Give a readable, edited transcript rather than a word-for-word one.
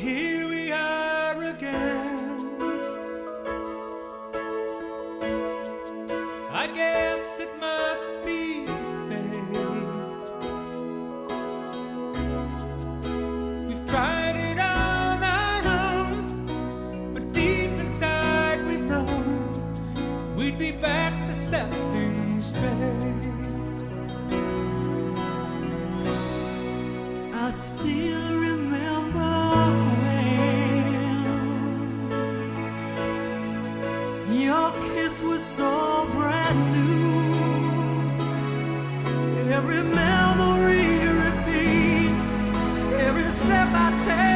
here we are again. I guess it must be fate. We've tried it on our own, but deep inside we know we'd be back to set things straight. I still remember when your kiss was so brand new. Every memory repeats, every step I take